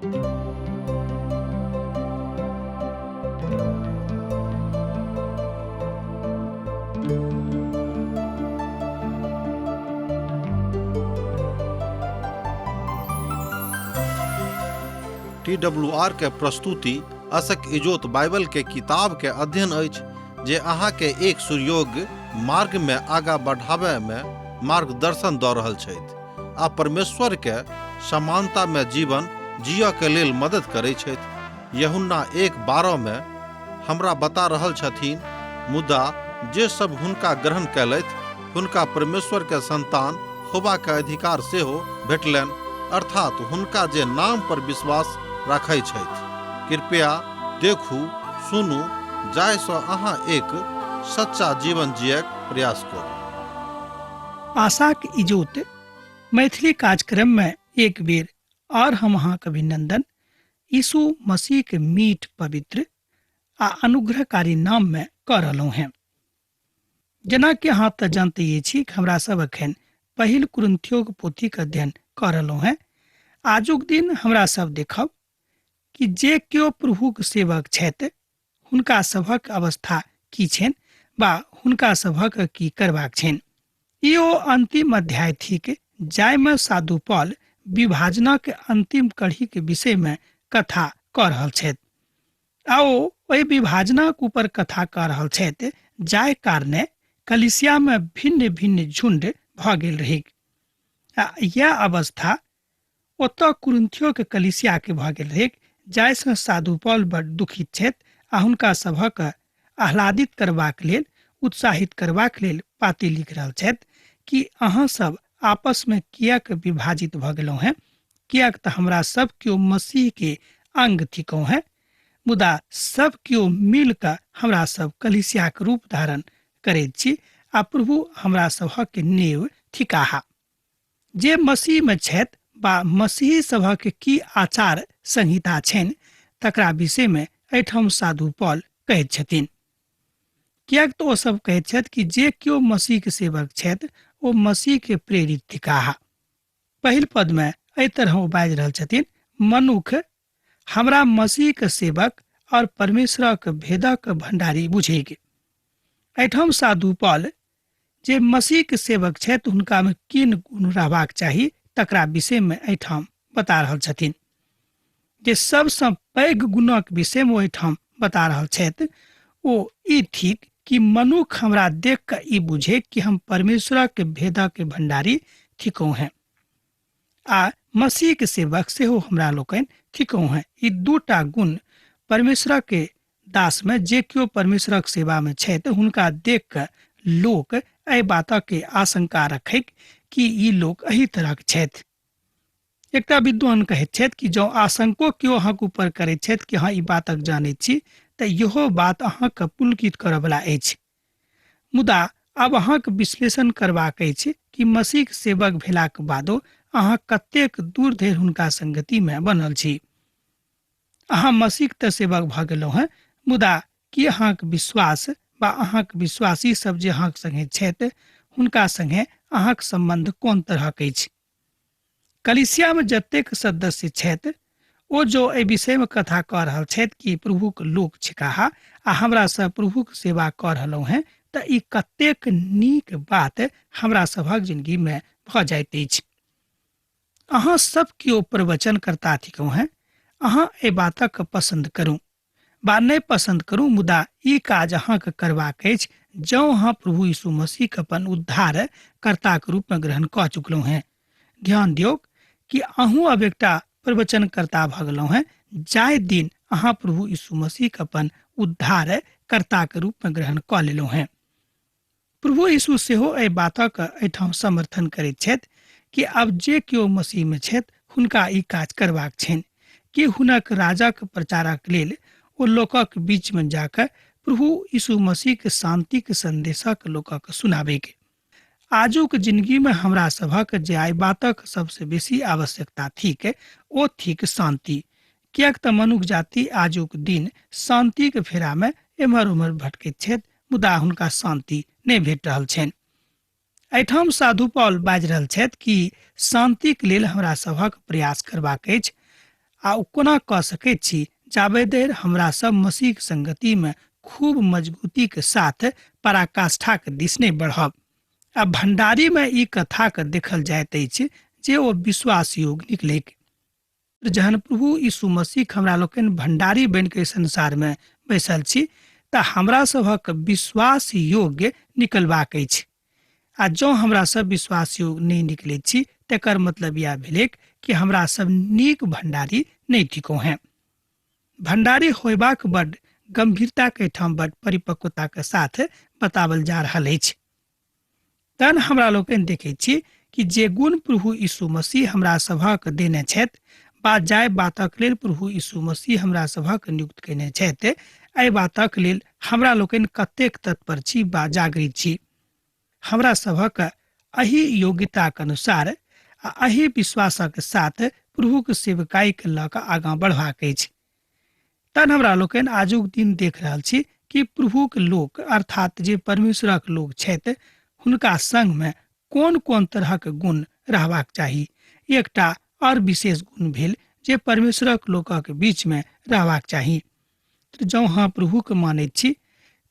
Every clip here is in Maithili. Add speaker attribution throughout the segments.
Speaker 1: TWR के प्रस्तुति असक इजोत बाइबल के किताब के अध्ययन अछि जे अहाँ के एक सुयोग्य मार्ग में आगा बढ़ावे में मार्गदर्शन दऽ रहल छथि आ परमेश्वर के समानता में जीवन जिय के लेल मदद करैत छथि। यूहन्ना 1:12 में हमरा बता रहल छथिन, मुदा जे सब हुनका ग्रहण कयलथि हुनका परमेश्वर के संतान होबा के अधिकार सेहो भेटलनि, अर्थात हुनका जे नाम पर विश्वास राखै छथि। कृपया देखू, सुनू, जाहिसँ अहाँ एक सच्चा जीवन जियक प्रयास करू।
Speaker 2: आशाक इजोत मैथिली कार्यक्रम में एक बेर और हम अहाँक अभिनंदन यीशु मसीह के मीठ, पवित्र आ अनुग्रहकारी नाम में कऽ रहलहुँ हैं। जेना कि अहाँ तऽ जानते छी कि हमरा सब अखन पहिल कुरिन्थियोक पोथीक अध्ययन कऽ रहलहुँ हैं। आजुक दिन हमरा सब देखब कि जे केओ प्रभुक सेवक छथि हुनका सभक अवस्था की छनि वा हुनका सभक की करबाक छनि। ई ओ अंतिम अध्याय थिक जाहिमे साधु पौल विभाजनक अंतिम कड़ी के विषय में कथा कऽ रहल छथि आ ओ ओहि विभाजनक ऊपर कथा कऽ रहल छथि जाहि कारणे कलिसिया में भिन्न भिन्न झुंड भऽ गेल रही। यह अवस्था ओतऽ कुरिन्थियो के कलिसिया के भऽ गेल रही, जाहिसँ साधु पौल बड़ दुखित छथि आ हुनका सभक आह्लादित करबाक लेल, उत्साहित करबाक लेल पाती लिख रहल छथि कि अहाँ सब आपस में किएक विभाजित भऽ गेलहुँ हैं, किएक तऽ हमरा सब केओ मसीह के अंग थिकहुँ हैं, मुदा सब केओ मिल कऽ हमरा सब कलिसिया के रूप धारण करैत छी आ प्रभु हमरा सभक नेव थिकाहा। जे मसीह में छथि बा मसीही सभक की आचार संहिता छनि तकरा विषय में एहिठाम साधु पौल कहैत छथिन। किएक तऽ ओ सब कहैत छथि कि जे केओ मसीह के सेवक छथि ओ मसीह के प्रेरित थिकाहा। पहिल पद में एहि तरह ओ बाजि रहल छथिन, मनुख हमरा मसीह के सेवक और परमेश्वरक भेदक भंडारी बुझेग। एहिठाम साधु पौल जे मसीह के सेवक छथि हुनका में किन गुण रहबाक चाही तकरा विषय में एहिठाम बता रहल छथिन। जे सबसँ पैघ गुणक विषय में ओहिठाम बता रहल छथि ओ ई थिक कि मनुख हमरा देख कऽ ई बुझे कि हम परमेश्वर के भेदक के भंडारी थिकहुँ हैं आ मसीह के सेवक सेहो हमरा लोकनि थिकहुँ हैं। ई दूटा गुण परमेश्वर के दास में जे केओ परमेश्वरक सेवा में छथि हुनका देख कऽ लोक एहि बातक के आशंका रखैक कि ई लोक एही तरहक छथि। एकटा विद्वान कहैत छथि कि जँ आशंको केओ अहाँक ऊपर करैत छथि कि अहाँ ई बातक जानैत छी तऽ इहो बात अहाँके पुलकित करयवला अछि। मुदा आब अहाँके विश्लेषण करबाक अछि कि मसीह सेवक भेलाक बादो अहाँ कतेक दूर धरि हुनका संगति में बनल छी। अहाँ मसीह तऽ सेवक भऽ गेलहुँ हैं, मुदा की अहाँक विश्वास वा अहाँक विश्वासी सब जे अहाँक संगे छथि हुनका संगे अहाँक संबंध कोन तरहक अछि। कलिसिया में जतेक सदस्य छथि ओ जो एहि विषय में कथा कऽ रहल छथि कि प्रभुक लोक छिकाहा आ हमरा सब प्रभुक सेवा कऽ रहलहुँ हैं, तऽ ई कतेक नीक बात हमरा सभक जिंदगी में भऽ जाइत अछि। अहाँ सब केओ प्रवचन करता थिकहुँ हैं, अहाँ एहि बातक पसंद करू बा नहि पसंद करू, मुदा ई काज अहाँके करबाक अछि जँ अहाँ प्रभु यीशु मसीह के अपन उद्धार कर्ता के रूप में ग्रहण कऽ चुकलहुँ हैं। ध्यान दियौ कि अहूँ अब एकटा प्रवचन करता भऽ गेलहुँ हैं जाहि दिन अहाँ प्रभु यीशु मसीह के अपन उद्धार कर्ता के रूप में ग्रहण कऽ लेलहुँ हैं। प्रभु यीशु सेहो एहि बातक एहिठाम समर्थन करैत छथि कि आब जे केओ मसीह में छथि हुनका ई काज करबाक छनि कि हुनक राजक प्रचारक लेल ओ लोकक बीच में जाकर प्रभु यीशु मसीह के शांति के संदेशक लोकक सुनाबेके। आजुक जिंदगी में हमरा सभक जे आइ बातक सबसे बेसी आवश्यकता थिक ओ थिक शांति। किएक तऽ मनुष्य जाति आजुक दिन शांति के फेरा में एम्हर उम्हर भटकैत छथि, मुदा हुनका शांति नहि भेट रहल छनि। एहिठाम साधु पौल बाजि रहल छथि कि शांति के लेल हमरा सभक प्रयास करबाक अछि आ ओ कोना कऽ सकैत छी जाबे देर हमरा सब मसीह संगति में खूब मजबूती के साथ पराकाष्ठा के दिस नहीं बढ़ब। आ भंडारी में ई कथा के देखल जाइत अछि जे ओ विश्वास योग्य निकलेक। जहन प्रभु यीशु मसीह हमरा लोकनि भंडारी बन के संसार में बैसल छी तऽ हमरा सभक विश्वास योग्य निकलबाक अछि। आ जँ हमरा सब विश्वास योग्य नहीं निकले छी तकर मतलब यह भेलै कि हमरा सब नीक भंडारी नहीं थिको हैं। भंडारी होयबाक बड गंभीरता के ठाम बड परिपक्वता के साथ बतावल जा रहल अछि। तहन हमरा लोकनि देखै छी कि जे गुण प्रभु यीशु मसीह हमरा सभक देने छथि बा जाय बातक लेल प्रभु यीशु मसीह हमरा सभक नियुक्त केने छथि, एहि बातक लेल हमरा लोकनि कतेक तत्पर छी बा जागृत छी। हमरा सभक एहि योग्यताक अनुसार आ एहि विश्वासक साथ प्रभुक सेवकाई के लऽ कऽ आगाँ बढ़बाक अछि। तहन हमरा लोकनि आजुक दिन देख रहल छी कि प्रभुक लोक अर्थात जे परमेश्वरक लोक छथि हुनका संग में कोन कोन तरहक गुण रहबाक चाही। एकटा और विशेष गुण भेल जे परमेश्वरक लोकक बीच में रहबाक चाही। तो जँ हाँ प्रभु के मानैत छी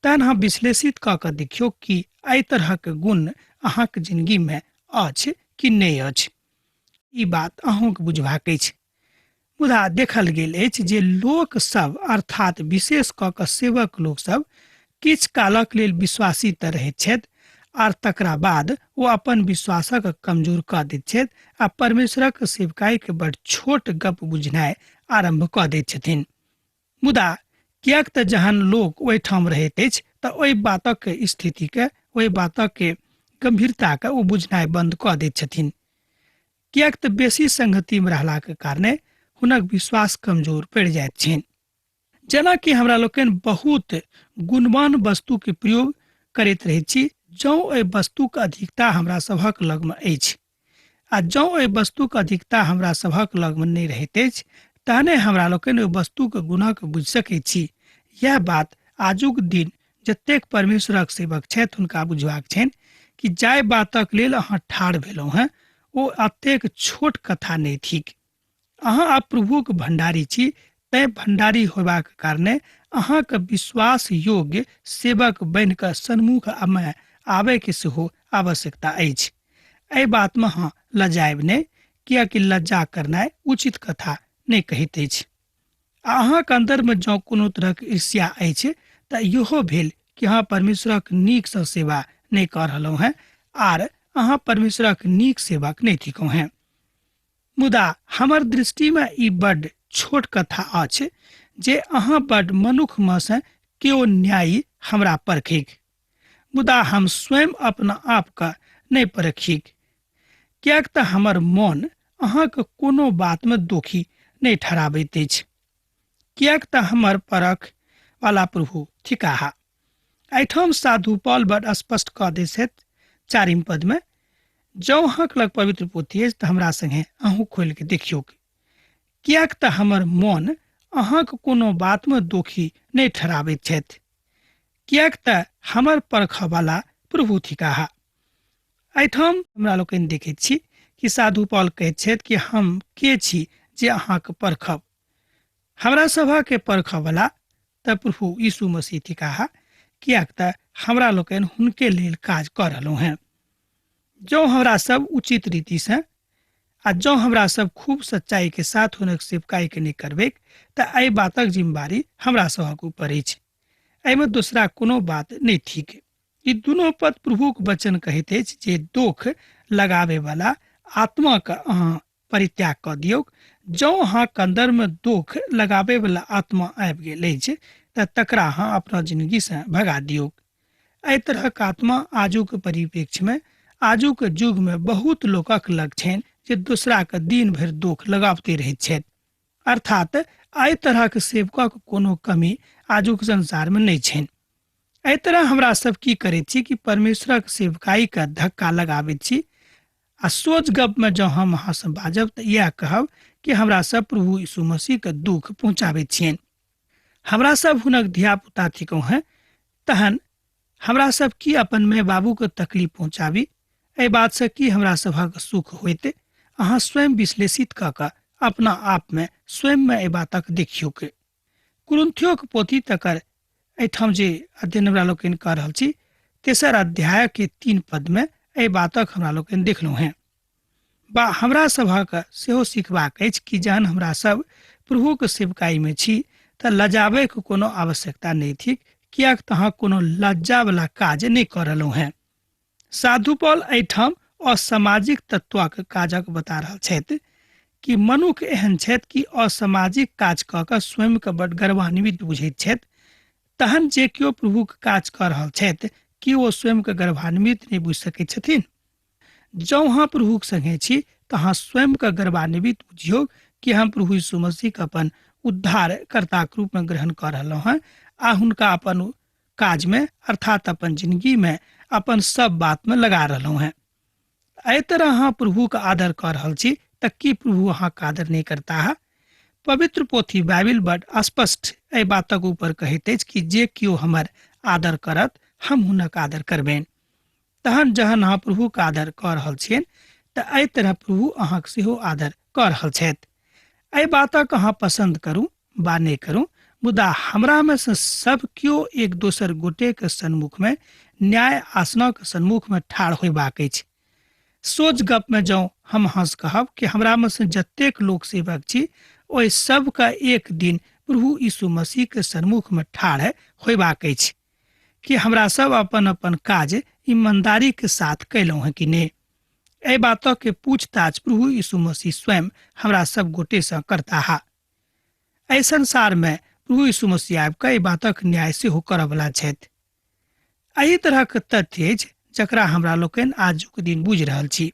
Speaker 2: तहन हाँ विश्लेषित कऽ कऽ देखियौ कि एहि तरहक गुण अहाँक जिंदगी में अछि कि नहि अछि। ई बात अहूँके बुझबाक अछि। मुदा देखल गेल अछि जे लोक सब अर्थात विशेष कऽ कऽ सेवक लोक सब किछु कालक लेल विश्वासी तऽ रहैत छथि आर तकरा बाद वो अपन विश्वासक कमजोर कऽ दैत छथि आ परमेश्वरक सेवकाई के बड़ छोट गप बुझनाइ आरंभ कऽ दैत छथिन। मुदा किएक तऽ जहन लोक ओहिठाम रहैत अछि तऽ ओहि बातक स्थिति के ओहि बातक गंभीरता के ओ बुझनाइ बंद कऽ दैत छथिन। किएक तऽ बेसी संगति में रहलाक कारणे हुनक विश्वास कमजोर पड़ि जाइत छनि। जेना कि हमरा लोकनि बहुत गुणवान वस्तु के प्रयोग करैत रहैत छी, जँ ओहि वस्तुक अधिकता हमरा सभक लगमे अछि आ जँ ओहि वस्तुक अधिकता हमरा सभक लगमे नहि रहैत अछि तहने हमरा लोकनि ओहि वस्तुक गुणक बुझि सकैत छी। यह बात आजुक दिन जतेक परमेश्वरक सेवक छथि हुनका बुझबाक छनि कि जाय बातक लेल अहाँ ठाढ़ भेलहुँ हैं ओ अतेक छोट कथा नहि थिक। अहाँ आब प्रभुक भंडारी छी, तैं भंडारी होबाक कारणे अहाँके विश्वास योग्य सेवक बनि कऽ सन्मुख में आबे के सेहो आवश्यकता अछि। एहि बात में हाँ लजायब नहि, कियाकि लज्जा करनाइ उचित कथा नहि कहैत अछि। अहाँके अंदर में जँ कोनो तरहक ईर्ष्या अछि तऽ इहो भेल कि अहाँ परमेश्वरक नीक सँ सेवा नहीं कऽ रहलहुँ हैं आर अहाँ परमेश्वरक नीक सेवक नहीं थिकहुँ हैं। मुदा हमर दृष्टि में ई बड छोट कथा अछि जे अहाँ बड मनुख में से केओ न्यायी हमरा परखिक, मुदा हम स्वयं अपना आप का नहीं परखिक। किएक तऽ हमर मन अहाँके कोनो बात में दोषी नहीं ठहराबैत अछि, किएक तऽ हमर परख वाला प्रभु थिकाहा। एहिठाम साधु पौल बड स्पष्ट कऽ दै छथि 4 पद में, जँ अहाँक लग पवित्र पोथी अछि तऽ हमरा संगे अहूँ खोलि के देखियौ, किएक तऽ हमर मन अहाँके कोनो बात में दोषी नहीं ठहराबैत छथि, किएक तऽ हमर परखऽ वाला प्रभु थिकाहा। एहिठाम हमरा लोकनि देखैत छी कि साधु पौल कहैत छथि कि हम के छी जे अहाँके परखब। हमरा सभा के परखऽ वाला तऽ प्रभु यीशु मसीह थिकाहा, किएक तऽ हमरा लोकनि हुनके लेल काज कऽ रहलहुँ हैं। जँ हमरा सब उचित रीति से आ जँ हमरा सब खूब सच्चाई के साथ हुनक सेवकाई के नहीं करबै तऽ एहि बातक जिम्मेवारी हमरा सभक ऊपर अछि। एहिमे दूसरा कोनो बात नहीं थिक। ई दुनू पद प्रभुक वचन कहैत अछि जे दोख लगाबे वाला आत्मा के अहाँ परित्याग कऽ दियौ। जँ अहाँके अंदर में दोख लगाबे वाला आत्मा आबि गेल अछि तऽ तकरा अहाँ अपना जिंदगी से भगा दियौ। एहि तरहक आत्मा आजुक परिप्रेक्ष्य में आजुक युग में बहुत लोकक लग छनि जे दूसरा के दिन भर दोख लगाबते रहैत छथि। अर्थात एहि तरहक सेवकक कोनो कमी आजुक संसार में नहीं छनि। एहि तरह हमरा सब की करैत छी कि परमेश्वरक सेवकाई के धक्का लगाबैत छी आ सोच गप में जँ हम अहाँ से बाजब तऽ यह कहब कि हमरा सब प्रभु यीशु मसीह के दुख पहुँचाबैत छियनि। हमरा सब हुनक धिया पुता थिकहुँ हैं, तहन हमरा सब की अपन माय बाबू के तकलीफ पहुँचाबी। एहि बात से की हमरा सभक सुख होइत, अहाँ स्वयं विश्लेषित कऽ कऽ अपना आप में स्वयं में ए बातक देखियो के कुरिन्थियो के पोथी तकर एठाम जे अध्ययन हमरा लोकनि कर रहल छी तेसर अध्याय के 3 पद में ए बातक हमरा लोकनि देखलहुँ हैं। बा हमरा सभक सेहो सिखबाक अछि कि जहन हमरा सब प्रभुक सेवकाई में छी तऽ लजाबे के कोनो आवश्यकता नहीं थिक, कियाक तहाँ कोनो लज्जा वाला काज नहीं कर रहलहुँ हैं। साधु पौल एठाम असामाजिक तत्वक काजक बता रहल छथि कि मनुख एहन छथि कि असामाजिक काज कऽ कऽ स्वयं के बड़ गर्वान्वित बुझैत छथि, तहन जे केओ प्रभुक काज कऽ रहल छथि कि ओ स्वयं के गर्वान्वित नहीं बुझि सकैत छथिन। जँ अहाँ प्रभुक संगे छी तहाँ स्वयं के गर्वान्वित बुझियौ कि हम प्रभु यीशु मसीह के अपन उद्धार कर्ता के रूप में ग्रहण कर रहलहुँ हैं आ हुनका अपन काज में अर्थात अपन जिंदगी में अपन सब बात में लगा रहलहुँ हैं। एहि तरह अहाँ प्रभु का आदर कर रहल छी तऽ की प्रभु अहाँ का आदर नहीं करता है। पवित्र पोथी बाइबिल बड़ स्पष्ट एहि बातक ऊपर कहैत अछि कि जे केओ हमर आदर करत हम हुनक आदर करबेन। तहन जहन अहाँ प्रभु का आदर कर रहल छियनि तऽ एहि तरह प्रभु अहाँक सेहो आदर कर रहल छथि। एहि बातक अहाँ पसंद करू बा नहीं करू, मुदा हमरा में से सब केओ एक दोसर गोटे के सन्मुख में न्याय आसनक सन्मुख में ठाढ़ होयबाक अछि। सोच गप में जँ हम हंस कहब कि हमरा में से जतेक लोक सेवक छी ओहि सब का एक दिन प्रभु यीशु मसीह के सन्मुख में ठाढ़ होयबाक अछि कि हमरा सब अपन अपन काज ईमानदारी के साथ कैलहुँ हैं कि नहीं। एहि बातों के पूछताछ प्रभु यीशु मसीह स्वयं हमरा सब गोटे से करता है। एहि संसार में प्रभु यीशु मसीह आबि कऽ एहि बातक न्याय सेहो करऽ वाला छथि। एहि तरह के तथ्य अछि जकरा हमरा लोकनि आजुक दिन बुझि रहल छी।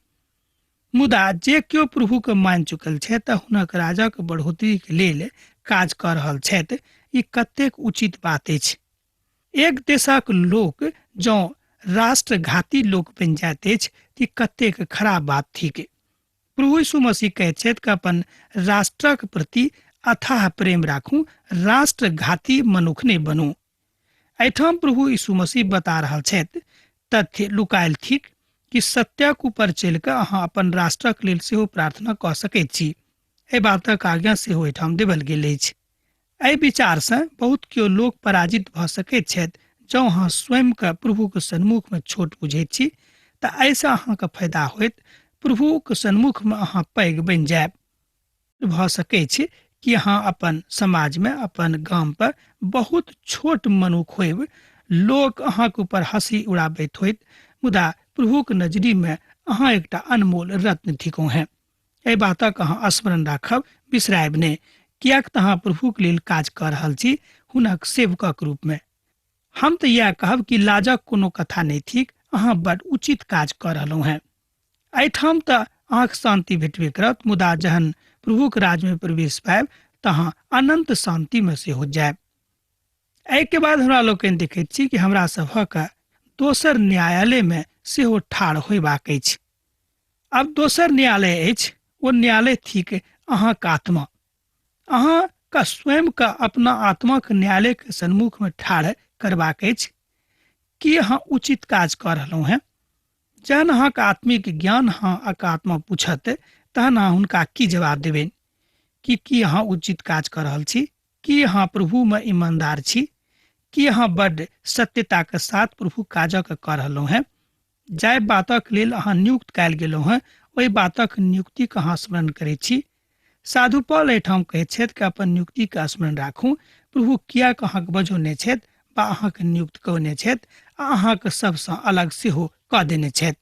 Speaker 2: मुदा जे केओ प्रभु के मान चुकल छथि तऽ हुनक राजक बढ़ोतरी के लेल काज कऽ रहल छथि, ई कतेक उचित बात अछि। एक देशक लोक जँ राष्ट्रघाती लोक बनि जाइत अछि तऽ कतेक खराब बात थिक। प्रभु यीशु मसीह कहैत छथि कि अपन राष्ट्रक प्रति अथाह प्रेम राखू, राष्ट्रघाती मनुख नहि बनू। एहिठाम प्रभु यीशु मसीह बता रहल छथि तथ्य लुकायल थिक कि सत्यक ऊपर चलि कऽ अहाँ अपन राष्ट्रक लेल सेहो प्रार्थना कऽ सकैत छी। एहि बातक आज्ञा सेहो एहिठाम देवल गेल अछि। एहि विचार से बहुत केओ लोक पराजित भऽ सकैत छथि। जँ अहाँ स्वयं के प्रभु के सन्मुख में छोट बुझैत छी तऽ एहिसँ अहाँके फायदा होइत प्रभु के सन्मुख में अहाँ पैघ बनि जायब। भऽ सकैत छै कि अहाँ अपन समाज में अपन गाम पर बहुत छोट मनुख होइब, लोक अहाँके ऊपर हंसी उड़ाबैत होइत, मुदा प्रभु के नजरी में अहाँ एकटा अनमोल रत्न थिकौ हैं। एहि बातक अहाँ स्मरण राखब बिसरायब नहि, कियाक तऽ अहाँ प्रभु के लेल काज कर रहल छी हुनक सेवकक रूप में। हम तऽ इएह कहब कि लाजक कोनो कथा नहीं थिक, अहाँ बड़ उचित काज कर रहलहुँ हैं। एहिठाम तऽ अहाँके शांति भेटबे करत, मुदा जहन प्रभु के राज में प्रवेश पायब तहाँ अनंत शांति में से हो जायब। एहि के बाद हमरा लोकनि देखैत छी कि हमरा सभक दोसर न्यायालय में सेहो ठाढ़ होयबाक अछि। अब दोसर न्यायालय अछि, ओ न्यायालय थिक अहाँक आत्मा। अहाँ का स्वयं का अपना आत्मा के न्यायालय के सन्मुख में ठाढ़ करबाक अछि कि अहाँ उचित काज कर रहलहुँ हैं। जहन अहाँके आत्मिक ज्ञान अहाँक आत्मा पूछत तहन अहाँ हुनका की जवाब देबनि कि अहाँ उचित काज कर रहल छी, कि अहाँ प्रभु में ईमानदार छी, कि अहाँ बड़ सत्यता के साथ प्रभु काजक कर रहलहुँ हैं। जाहि बातक लेल अहाँ नियुक्त कयल गेलहुँ हैं ओहि बातक नियुक्ति के अहाँ स्मरण करैत छी। साधु पौल एहिठाम कहैत छथि कि अपन नियुक्ति के स्मरण राखू। प्रभु कियाक अहाँके बजौने छथि बा अहाँके नियुक्त कयने छथि आ अहाँके सबसँ अलग सेहो कऽ देने छथि।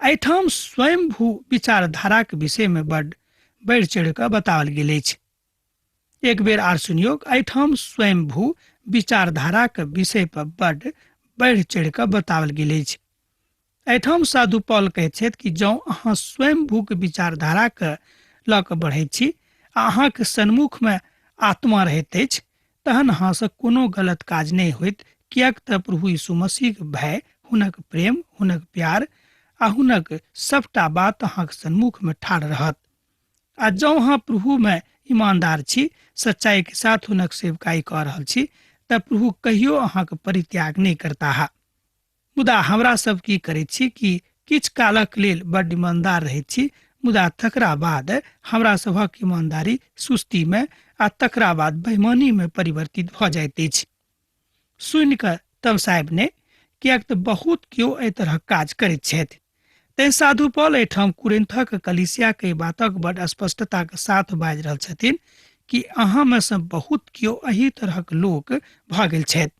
Speaker 2: एहिठाम स्वयंभू विचारधारा के विषय में बड़ बढ़ि चढ़ि कऽ बताओल गेल अछि। एक बेर आर सुनियो, एहिठाम स्वयंभू विचारधारा के विषय पर बड़ बढ़ि चढ़ि कऽ बताओल गेल अछि। एहिठाम साधु पौल कहैत छथि कि जँ अहाँ स्वयंभू के विचारधारा के लऽ कऽ बढ़ैत छी आ अहाँके सन्मुख में आत्मा रहैत अछि, तहन अहाँसँ कोनो गलत काज नहीं होइत, कियाक तऽ प्रभु यीशु मसीह के भय, हुनक प्रेम, हुनक प्यार आ हुनक सबटा बात अहाँके सन्मुख में ठाढ़ रहत। आ जँ अहाँ प्रभु में ईमानदार छी, सच्चाई के साथ हुनक सेवकाई कऽ रहल छी, तऽ प्रभु कहियो अहाँके परित्याग नहीं करता है। मुदा हमरा सब की करैत छी कि किछु कालक लेल बड़ ईमानदार रहैत छी, मुदा तकरा बाद हमरा सभक ईमानदारी सुस्ती में आ तकरा बाद बेईमानी में परिवर्तित भ जाइत अछि। सुनि कऽ तब साहेब ने किएक तऽ बहुत केओ एहि तरह काज करैत छथि। तैं साधु पौल एहिठाम कुरिन्थक कलीसिया के बातक बड़ स्पष्टता के साथ बाजि रहल छथिन कि अहाँ में से बहुत केओ एही तरहक लोक भ गेल छथि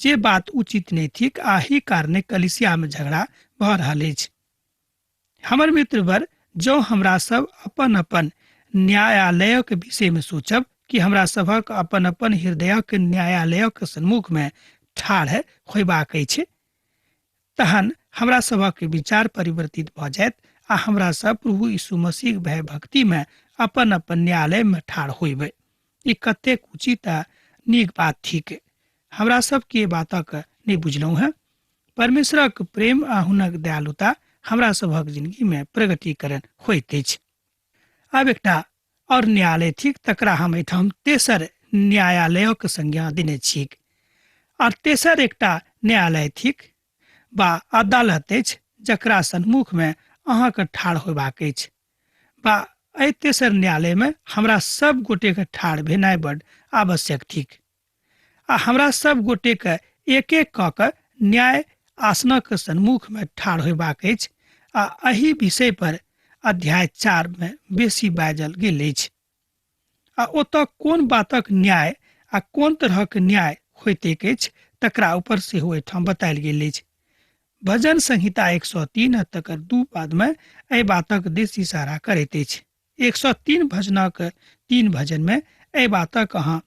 Speaker 2: जे बात उचित नहि थिक आ एही कारणे कलीसिया में झगड़ा भ रहल अछि। हमर मित्रवर, जँ हमरा सब अपन अपन न्यायालयक विषय में सोचब कि हमरा सभक अपन अपन हृदयक न्यायालयक सम्मुख में ठाढ़ होयबाक अछि, तहन हमरा सभक विचार परिवर्तित भ जायत आ हमरा सब प्रभु यीशु मसीह भय भक्ति में अपन अपन न्यायालय में ठाढ़ होइबै। ई कतेक उचित आ नीक बात थिक। हमरा सबके बातक नहि बुझलहुँ हैं। परमेश्वरक प्रेम आ हुनक दयालुता हमरा सभक जिंदगी में प्रगटीकरण होइत अछि। आब एकटा और न्यायालय थिक, तकरा हम एहिठाम तेसर न्यायालयक संज्ञा देने छिक। और तेसर एकटा न्यायालय थिक बा अदालत अछि जकरा सन्मुख में अहाँके ठाढ़ होयबाक अछि। बा एहि तेसर न्यायालय में हमरा सब गोटे के ठाढ़ भेनाइ बड आवश्यक थिक आ हमरा सब गोटे के एक एक कऽ कऽ न्याय आसनक सन्मुख में ठाढ़ होयबाक अछि आ एही विषय पर अध्याय 4 में बेसी बाजल गेल अछि। आ ओतऽ कोन बातक न्याय आ कोन तरहक न्याय होइतेक अछि तकरा ऊपर सेहो एहिठाम बतायल गेल अछि। भजन संहिता 103 तकर 2 पद में एहि बातक दिस इशारा करैत अछि। 103 भजनक 3 भजन में एहि बातक अहाँ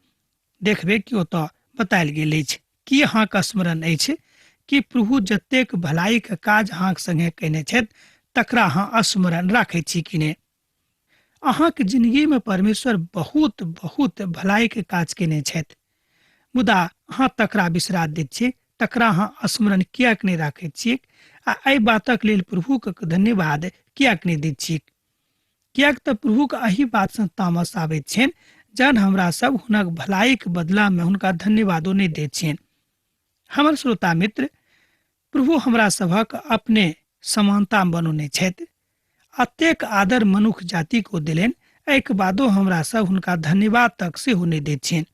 Speaker 2: देखबे कि ओतऽ बतायल गेल अछि। की अहाँके स्मरण अछि कि प्रभु जतेक भलाई के काज अहाँक संगे कयने छथि तकरा अहाँ स्मरण राखैत छी कि नहि? अहाँके जिंदगी में परमेश्वर बहुत बहुत भलाई के काज केने छथि, मुदा अहाँ तकरा बिसरा दैत छी, तकरा अहाँ स्मरण किएक नहि राखैत छी आ एहि बातक लेल प्रभुके धन्यवाद किएक नहि दैत छी? किएक तऽ प्रभुके एही बात से तामस आबैत छनि जहन हमरा सब हुनक भलाई के बदला में हुनका धन्यवादो नहीं दैत छियनि। हमर श्रोता मित्र, प्रभु हमरा सभक अपने समानता बनौने छथि। अतेक आदर मनुष्य जाति को दिलनि, एहिके बादो हमरा सब हुनका धन्यवाद तक सेहो नहीं दैत छियनि।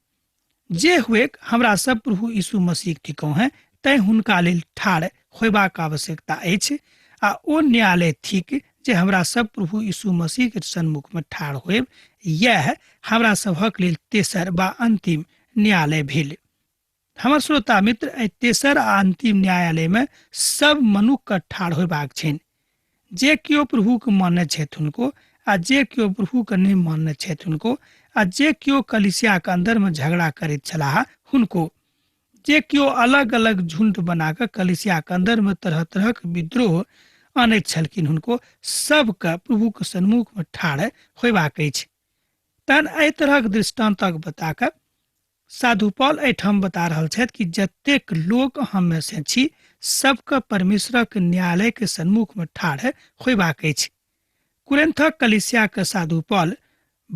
Speaker 2: जे हुए हमरा सब प्रभु यीशु मसीह थिकौ हैं, तैं हुनका लेल ठाढ़ होयबाक आवश्यकता अछि आ ओ न्यायालय थिक जे हमरा सब प्रभु यीशु मसीह के सन्मुख में ठाढ़ होयब। यह हमरा सभक लेल तेसर बा अंतिम न्यायालय भेल। हमर श्रोता मित्र, एहि तेसर आ अंतिम न्यायालय में सब मनुष्य के ठाढ़ होयबाक छनि। जे केओ प्रभु के मानने छथि हुनको आ जे केओ प्रभु के नहीं मानने छथि हुनको, आ जे केओ कलीसिया के अंदर में झगड़ा करैत छलाह हुनको, जे केओ अलग अलग झुंड बनाकर कलीसिया के अंदर में तरह तरह के विद्रोह आनैत छलखिन हुनको, सबके प्रभु के सन्मुख में ठाढ़ होयबाक अछि। तहन एहि तरहक दृष्टांतक बताकर साधु पौल एहिठाम बता रहल छथि कि जतेक लोग हम में से छी, सबके परमेश्वरक न्यायालय के सन्मुख में ठाढ़ होयबाक अछि। कुरिन्थक कलीसिया के साधु पौल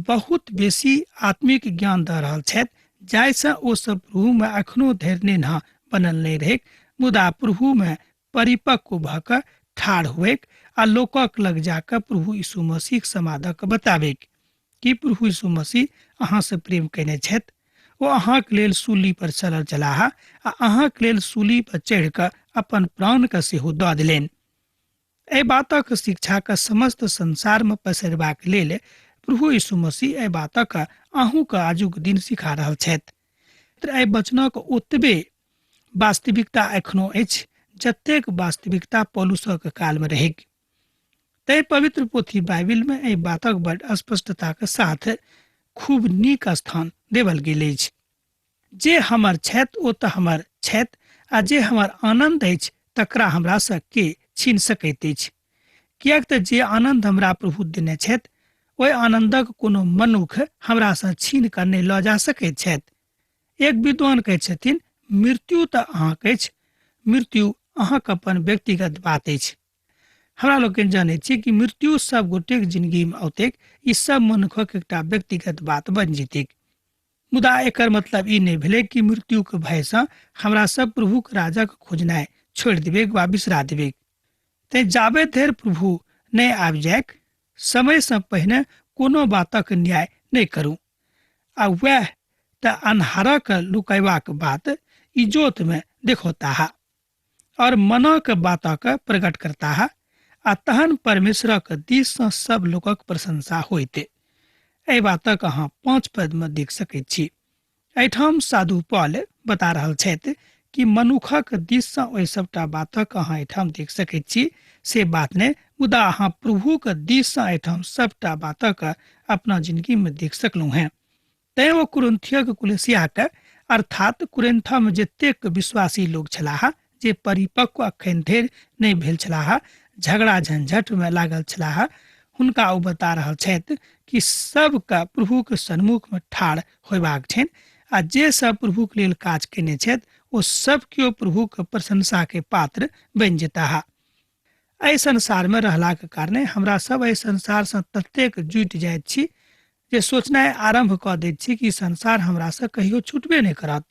Speaker 2: बहुत बेसी आत्मिक ज्ञान दऽ रहल छथि, जाहिसँ ओ सब प्रभु में अखनो धैर्य न बनल नहीं रहे, मुदा प्रभु में परिपक्व भऽ कऽ ठाढ़ हुएक आ लोकक लग जाकर प्रभु यीशु मसीह समादक बताबेक कि प्रभु यीशु मसीह अहाँ से प्रेम कयने छथि। ओ अहाँके लेल सूली पर चलल चलाह आ अहाँके लेल सूली पर चढ़ि कऽ अपन प्राण के सेहो दऽ देलनि। एहि बातक शिक्षा के समस्त संसार में पसरबाक लेल प्रभु यीशु मसीह एहि बातक अहूँके आजुक दिन सिखा रहल छथि। एहि वचनक ओतबे वास्तविकता एखनो अछि जतेक वास्तविकता पौलुसक काल में रहै। तै पवित्र पोथी बाइबिल में एहि बातक बड़ स्पष्टता के साथ खूब नीक स्थान देवल गेल अछि। जे हमर छथि ओ तऽ हमर छथि, आ जे हमर आनंद अछि तकरा हमरा से के छीन सकैत अछि? किएक तऽ जे आनंद हमरा प्रभु देने छथि, ओहि आनंदक कोनो मनुख हमरा से छीन कऽ नहि लऽ जा सकैत छथि। एक विद्वान कहै छथिन, मृत्यु तऽ अहाँके अछि, मृत्यु अहाँके अपन व्यक्तिगत बात अछि। हमरा लोग जाने छी कि मृत्यु सब गोटे जिंदगी में औतेक, ई सब मनुखक एकटा व्यक्तिगत बात बन जेतैक। मुदा एकर मतलब ई नहीं भेलै कि मृत्यु के भय से हमरा सब प्रभु के राजा के खोजनाइ छोड़ देबे वा बिसरा देबे। ते जाबे धरि प्रभु नहीं आबि जायक समय से पहिने कोनो बातक न्याय नहीं करूं। आ वह त अन्हारक लुकैबाक बात इजोत में देखोता है और मनक बातक प्रकट करता है। आ तहन परमेश्वरक दिस सँ सब लोकक प्रशंसा होइते। एहि बातक अहाँ 5 पद में देख सकैत छी। एहिठाम साधु पॉल बता रहल छथि कि मनुखक दिस सँ ओहि सबटा बातक अहाँ एहिठाम देख सकैत छी से बात ने, मुदा अहाँ प्रभुक दिस सँ एहिठाम सबटा बातक अपना जिंदगी में देख सकलहुँ हैं। तैं ओ कुरिन्थियक कुलेसियाक अर्थात कुरिन्था में जतेक विश्वासी लोग छलाह जे परिपक्व अखन धरि नहीं भेल छलाह, झगड़ा झंझट में लागल छलाह, हुनका ओ बता रहल छथि कि सबका प्रभुक सन्मुख में ठाढ़ होयबाक छनि। आ जे सब प्रभुक लेल काज केने छथि ओ सब केओ प्रभुक प्रशंसा के पात्र बनि जेता है। एहि संसार में रहलाक कारणे हमरा सब एहि संसार से ततेक जुटि जाइत छी जे सोचनाइ आरंभ कऽ दैत छी कि संसार हमरा से कहियो छूटबे नहीं करत।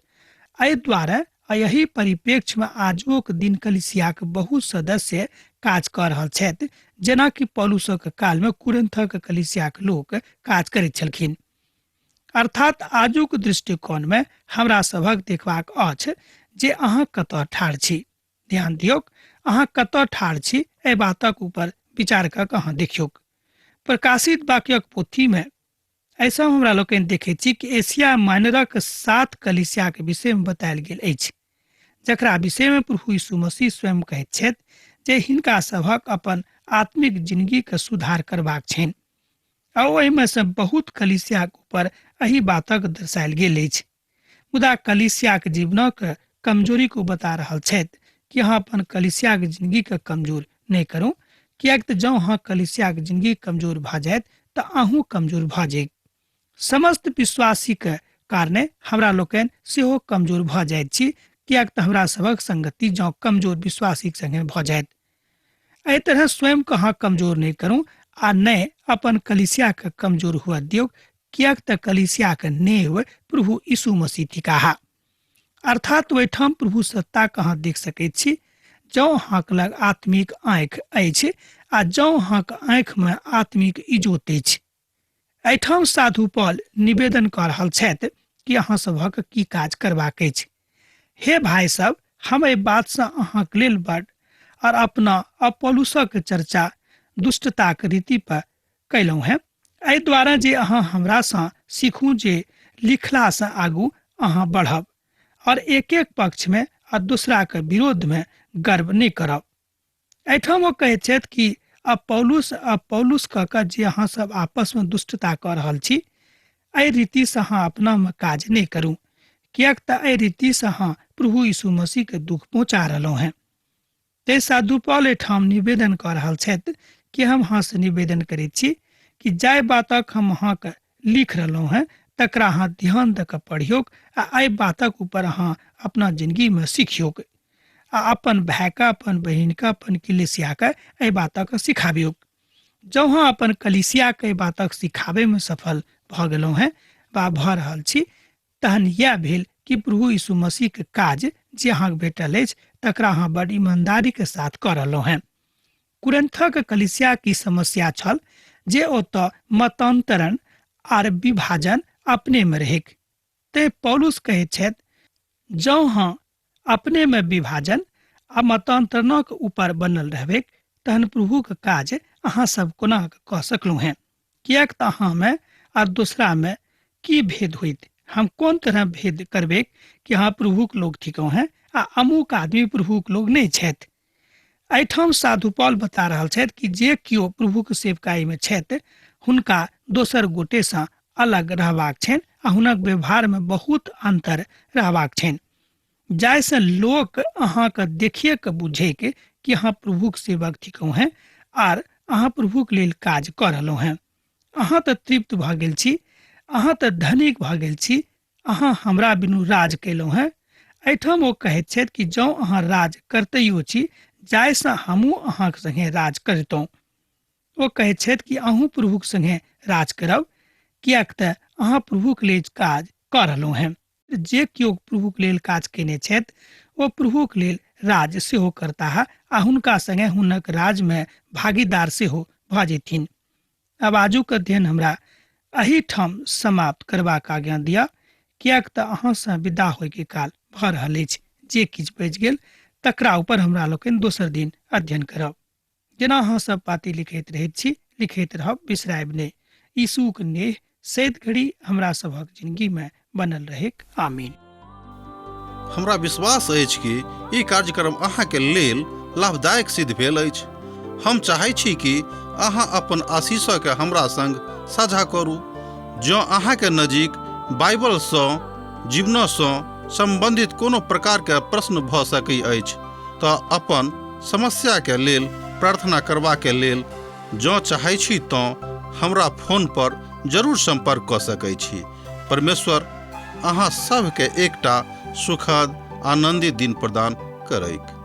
Speaker 2: एहि दुआरे यही परिप्रेक्ष्य में आजुक दिन कलिसियाक बहुत सदस्य काज कऽ रहल छथि, जेना कि पौलुसक काल में कुरिन्थक कलिसियाक लोक काज करैत छलखिन। अर्थात आजुक दृष्टिकोण में हमरा सभक देखबाक अछि जे अहाँ कतऽ ठाढ़ छी। ध्यान दियौक, अहाँ कतऽ ठाढ़ छी एहि बातक ऊपर विचार कऽ कऽ अहाँ देखियौक। प्रकाशित वाक्यक पोथी में ऐसा हमरा लोकनि देखैत छी कि एशिया माइनरक 7 कलिसिया के विषय में बतायल गेल अछि, जकरा विषय में प्रभु यीशु मसीह स्वयं कहैत छथि जे हिनका सभक अपन आत्मिक जिंदगी के सुधार करबाक छनि। आ ओहिमे से बहुत कलिसिया के ऊपर एही बातक दर्शायल गेल अछि। मुदा कलिसिया के जीवनक कमजोरी को बता रहल छथि कि अहाँ अपन कलिसिया के जिंदगी के कमजोर नहीं करूं, कियाक तऽ जँ अहाँ कलिसिया के जिंदगी कमजोर भऽ जायत तऽ अहूँ कमजोर भऽ जायत। समस्त विश्वासी के कारणे हमरा लोकनि सेहो कमजोर भऽ जाइत छी, कियाक तऽ हमरा सभक संगति जँ कमजोर विश्वासी के संगे भऽ जायत। एहि तरह स्वयं के अहाँ कमजोर नहीं करूं आ नहि अपन कलिसिया के कमजोर हुआ दियौ, कियाक तऽ कलिसिया के नेव प्रभु यीशु मसीह थिकाहा। अर्थात ओहिठाम प्रभु सत्ता के अहाँ देख सकैत छी जँ अहाँक लग आत्मिक आँखि अछि आ जँ अहाँक आँखि में आत्मिक इजोत अछि। एहिठाम साधु पॉल निवेदन कऽ रहल छथि कि अहाँ सभक की काज करबाक अछि। हे भाई सब, हम एहि बात से अहाँक लेल बड़ और अपना अपौलुसक चर्चा दुष्टताक रीति पर कैलहुँ हैं, एहि द्वारा जे अहाँ हमरा सँ सीखू जे लिखला से आगू अहाँ बढ़ब और एक एक पक्ष में और दूसरा के विरोध में गर्व नहीं करब। एहिठाम ओ कहैत छथि कि अपौलुस कऽ कऽ जे अहाँ सब आपस में दुष्टता कऽ रहल छी, एहि रीति से अहाँ अपना में काज नहीं करूं, कियाक तऽ एहि रीति से अहाँ प्रभु यीशु मसीह के दुख पहुँचा रहलहुँ हैं। ते साधु पॉल एठाम निवेदन कऽ रहल छथि कि हम अहाँ से निवेदन करैत छी कि जाहि बातक हम अहाँके लिख रहलहुँ हैं तकरा अहाँ ध्यान दऽ कऽ पढ़ियौक आ एहि बातक ऊपर अहाँ अपना जिंदगी में सीखियौक आ अपन भाइके, अपन बहिनके, अपन कलिसियाके एहि बातक सिखाबियौक। जँ अहाँ अपन कलिसियाके एहि बातक सिखाबै में सफल भऽ गेलहुँ हैं वा भऽ रहल छी, तहन इएह भेल कि प्रभु यीशु मसीह के काज जे अहाँके भेटल अछि तकरा अहाँ बड़ ईमानदारी के साथ कऽ रहलहुँ हैं। कुरिन्थक कलिसिया की समस्या छल जे ओतऽ मतांतरण आर विभाजन अपने में रहेक। ते पौलुस कहैत छथि जँ अहाँ अपने में विभाजन आ मतांतरणक ऊपर बनल रहबेक तहन प्रभुक काज अहाँ सब कोना कऽ सकलहुँ हैं, कियाक तऽ अहाँ में और दूसरा में की भेद होइत। हम कोन तरह भेद करबेक कि अहाँ प्रभुक लोग थिकहुँ हैं आ अमुक आदमी प्रभुक लोग नहीं छथि। एहिठाम साधु पॉल बता रहल छथि कि जे किओ प्रभुक सेवकाई में छथि हुनका दोसर गोटे सँ अलग रहबाक छनि आ हुनक व्यवहार में बहुत अंतर रहबाक छनि, जाहिसँ लोक अहाँके देखिए के बुझेक कि अहाँ प्रभुक सेवक थिकहुँ हैं आर अहाँ प्रभुक लेल काज कऽ रहलहुँ हैं। अहाँ तऽ तृप्त भऽ गेल छी, अहाँ तऽ धनिक भऽ गेल छी, अहाँ हमरा बिनु राज केलहुँ हैं। एहिठाम ओ कहैत छथि कि जँ अहाँ राज करतैयो छी जाहिसँ हमहूँ अहाँक संगे राज करितहुँ। ओ कहैत छथि कि अहूँ प्रभुक संगे राज करब, कियाक तऽ अहाँ प्रभुक लेल काज कऽ रहलहुँ हैं। जे केओ प्रभुक लेल काज केने छथि ओ प्रभुक लेल राज सेहो करता है आ हुनका संगे हुनक राज में भागीदार सेहो भऽ जेथिन। अब आजुक अध्ययन हमरा एही ठाम समाप्त करबाक आज्ञा दिया, कियाक तऽ अहाँसँ विदा होयके काल भऽ रहल अछि। जे किछु बचि गेल तकरा ऊपर हमरा लोकनि दोसर दिन अध्ययन करब। जेना अहाँ सब पाती लिखैत रहैत छी, लिखैत रहब, बिसरायब नहि। यीशुक नेह सैत घड़ी हमरा सभक जिंदगी में बनल रहेक। आमीन।
Speaker 1: हमरा विश्वास अछि कि ई कार्यक्रम अहाँके लेल लाभदायक सिद्ध भेल अछि। हम चाहै छी कि अहाँ अपन आशीषके हमरा संग साझा करू। जँ अहाँके नजीक बाइबलसँ, जीवनसँ संबंधित कोनो प्रकारके प्रश्न भऽ सकै अछि तऽ अपन समस्याके लेल प्रार्थना करबाके लेल जँ चाहै छी तऽ हमरा फोन पर जरूर संपर्क कऽ सकै छी। परमेश्वर अहाँ सबके एकटा सुखद आनंदित दिन प्रदान करैक।